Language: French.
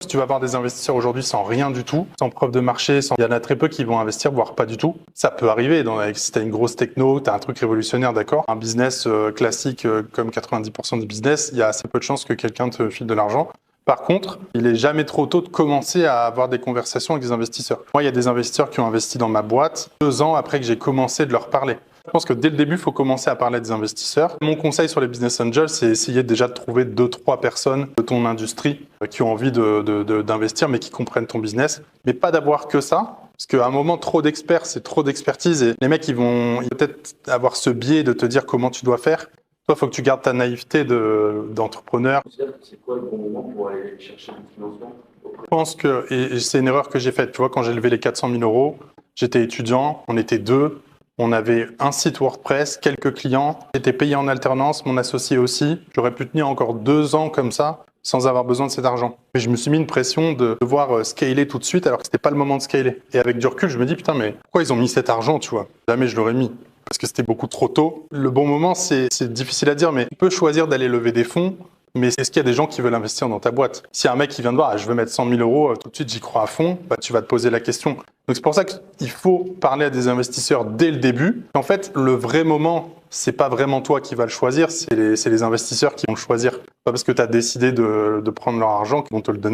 Si tu vas voir des investisseurs aujourd'hui sans rien du tout, sans preuve de marché, il y en a très peu qui vont investir, voire pas du tout. Ça peut arriver. Si tu as une grosse techno, tu as un truc révolutionnaire, d'accord. Un business classique comme 90% du business, il y a assez peu de chances que quelqu'un te file de l'argent. Par contre, il est jamais trop tôt de commencer à avoir des conversations avec des investisseurs. Moi, il y a des investisseurs qui ont investi dans ma boîte 2 ans après que j'ai commencé de leur parler. Je pense que dès le début, il faut commencer à parler à des investisseurs. Mon conseil sur les business angels, c'est essayer déjà de trouver 2-3 personnes de ton industrie qui ont envie d'investir, mais qui comprennent ton business. Mais pas d'avoir que ça. Parce qu'à un moment, trop d'experts, c'est trop d'expertise. Et les mecs, ils vont peut-être avoir ce biais de te dire comment tu dois faire. Toi, il faut que tu gardes ta naïveté d'entrepreneur. C'est quoi le bon moment pour aller chercher du financement? Je pense que, et c'est une erreur que j'ai faite, tu vois, quand j'ai levé les 400 000 euros, j'étais étudiant, on était 2, on avait un site WordPress, quelques clients, j'étais payé en alternance, mon associé aussi. J'aurais pu tenir encore 2 ans comme ça, sans avoir besoin de cet argent. Mais je me suis mis une pression de devoir scaler tout de suite, alors que c'était pas le moment de scaler. Et avec du recul, je me dis, putain, mais pourquoi ils ont mis cet argent, tu vois? Jamais je l'aurais mis. Parce que c'était beaucoup trop tôt. Le bon moment, c'est difficile à dire, mais tu peux choisir d'aller lever des fonds. Mais est-ce qu'il y a des gens qui veulent investir dans ta boîte? Si un mec qui vient de voir, ah, je veux mettre 100 000 euros, tout de suite j'y crois à fond, bah, tu vas te poser la question. Donc c'est pour ça qu'il faut parler à des investisseurs dès le début. En fait, le vrai moment, c'est pas vraiment toi qui vas le choisir, c'est les investisseurs qui vont le choisir. Pas parce que tu as décidé de prendre leur argent qu'ils vont te le donner.